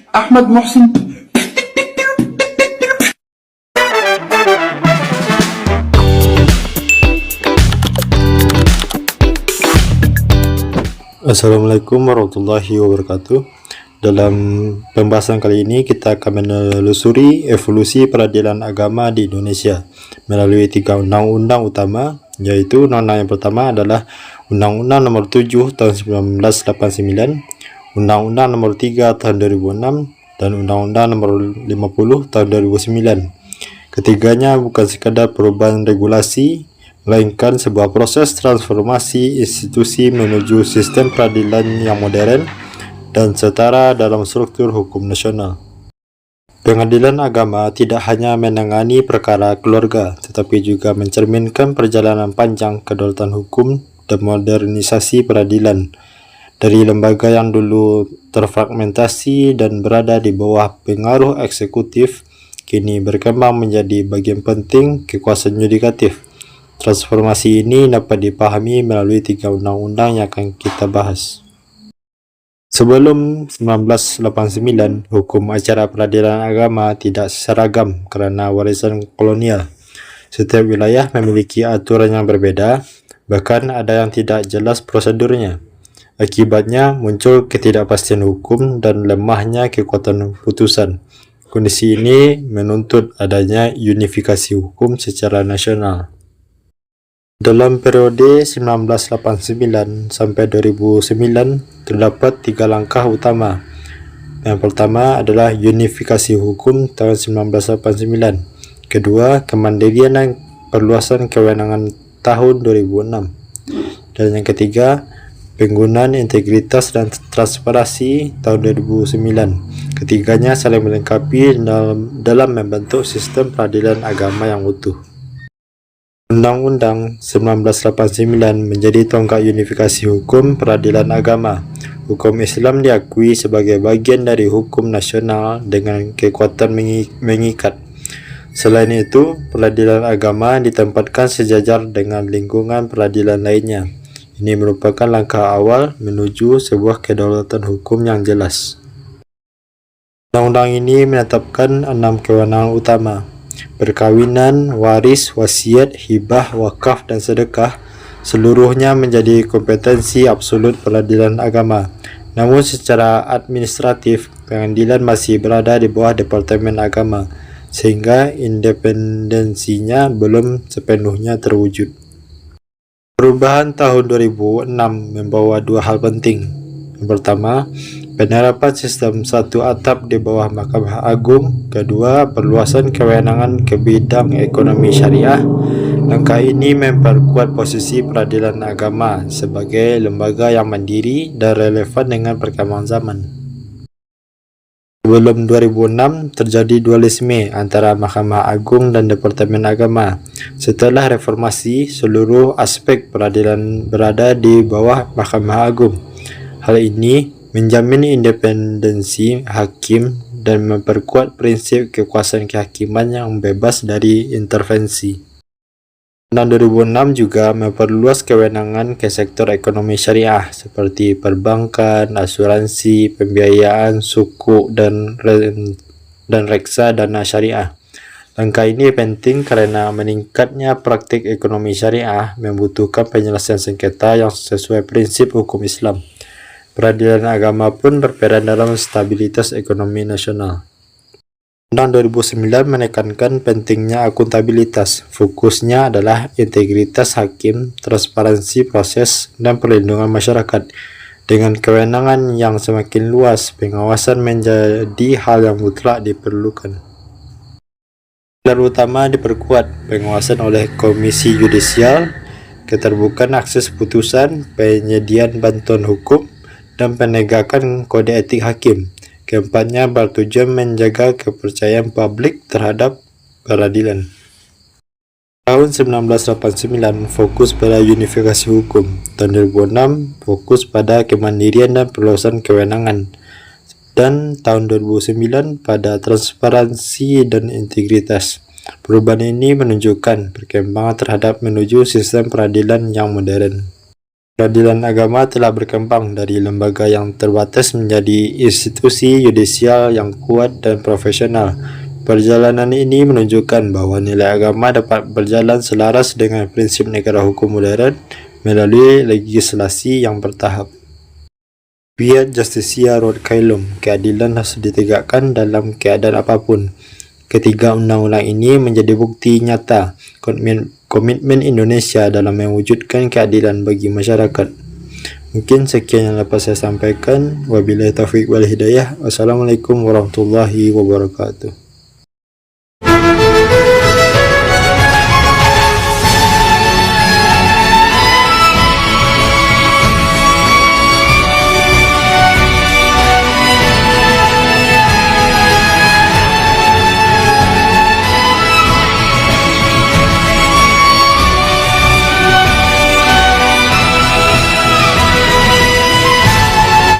Ahmad Muhsin. Assalamualaikum warahmatullahi wabarakatuh. Dalam pembahasan kali ini kita akan menelusuri evolusi peradilan agama di Indonesia melalui 3 undang-undang utama, yaitu undang-undang yang pertama adalah Undang-Undang Nomor 7 Tahun 1989, Undang-Undang Nomor 3 Tahun 2006, dan Undang-Undang Nomor 50 Tahun 2009. Ketiganya bukan sekadar perubahan regulasi, melainkan sebuah proses transformasi institusi menuju sistem peradilan yang modern dan setara dalam struktur hukum nasional. Pengadilan agama tidak hanya menangani perkara keluarga, tetapi juga mencerminkan perjalanan panjang kedaulatan hukum dan modernisasi peradilan. Dari lembaga yang dulu terfragmentasi dan berada di bawah pengaruh eksekutif, kini berkembang menjadi bagian penting kekuasaan yudikatif. Transformasi ini dapat dipahami melalui 3 undang-undang yang akan kita bahas. Sebelum 1989, hukum acara peradilan agama tidak seragam karena warisan kolonial. Setiap wilayah memiliki aturan yang berbeda, bahkan ada yang tidak jelas prosedurnya. Akibatnya muncul ketidakpastian hukum dan lemahnya kekuatan putusan. Kondisi ini menuntut adanya unifikasi hukum secara nasional. Dalam periode 1989 sampai 2009 terdapat 3 langkah utama. Yang pertama adalah unifikasi hukum tahun 1989. Kedua, kemandirian dan perluasan kewenangan tahun 2006. Dan yang ketiga, penggunaan integritas dan transparansi tahun 2009. Ketiganya saling melengkapi dalam membentuk sistem peradilan agama yang utuh. Undang-Undang 1989 menjadi tonggak unifikasi hukum peradilan agama. Hukum Islam diakui sebagai bagian dari hukum nasional dengan kekuatan mengikat. Selain itu, peradilan agama ditempatkan sejajar dengan lingkungan peradilan lainnya. Ini merupakan langkah awal menuju sebuah kedaulatan hukum yang jelas. Undang-undang ini menetapkan 6 kewenangan utama: perkawinan, waris, wasiat, hibah, wakaf, dan sedekah. Seluruhnya menjadi kompetensi absolut peradilan agama. Namun secara administratif, pengadilan masih berada di bawah Departemen Agama, sehingga independensinya belum sepenuhnya terwujud. Perubahan tahun 2006 membawa 2 hal penting. Yang pertama, penerapan sistem satu atap di bawah Mahkamah Agung. Kedua, perluasan kewenangan ke bidang ekonomi syariah. Langkah ini memperkuat posisi peradilan agama sebagai lembaga yang mandiri dan relevan dengan perkembangan zaman. Sebelum 2006, terjadi dualisme antara Mahkamah Agung dan Departemen Agama. Setelah reformasi, seluruh aspek peradilan berada di bawah Mahkamah Agung. Hal ini menjamin independensi hakim dan memperkuat prinsip kekuasaan kehakiman yang bebas dari intervensi. Undang-Undang 2006 juga memperluas kewenangan ke sektor ekonomi syariah seperti perbankan, asuransi, pembiayaan, sukuk, dan reksa dana syariah. Langkah ini penting karena meningkatnya praktik ekonomi syariah membutuhkan penyelesaian sengketa yang sesuai prinsip hukum Islam. Peradilan agama pun berperan dalam stabilitas ekonomi nasional. Undang-Undang 2009 menekankan pentingnya akuntabilitas. Fokusnya adalah integritas hakim, transparansi proses, dan perlindungan masyarakat. Dengan kewenangan yang semakin luas, pengawasan menjadi hal yang mutlak diperlukan. Pilar utama diperkuat: pengawasan oleh Komisi Yudisial, keterbukaan akses putusan, penyediaan bantuan hukum, dan penegakan kode etik hakim. Keempatnya bertujuan menjaga kepercayaan publik terhadap peradilan. Tahun 1989 fokus pada unifikasi hukum. Tahun 2006 fokus pada kemandirian dan perluasan kewenangan. Dan tahun 2009 pada transparansi dan integritas. Perubahan ini menunjukkan perkembangan terhadap menuju sistem peradilan yang modern. Peradilan agama telah berkembang dari lembaga yang terbatas menjadi institusi yudisial yang kuat dan profesional. Perjalanan ini menunjukkan bahwa nilai agama dapat berjalan selaras dengan prinsip negara hukum modern melalui legislasi yang bertahap. Fiat Justitia Rod Caelum, keadilan harus ditegakkan dalam keadaan apapun. Ketiga undang-undang ini menjadi bukti nyata komitmen Indonesia dalam mewujudkan keadilan bagi masyarakat. Mungkin sekian yang dapat saya sampaikan. Wabillahi taufiq wal hidayah. Wassalamualaikum warahmatullahi wabarakatuh.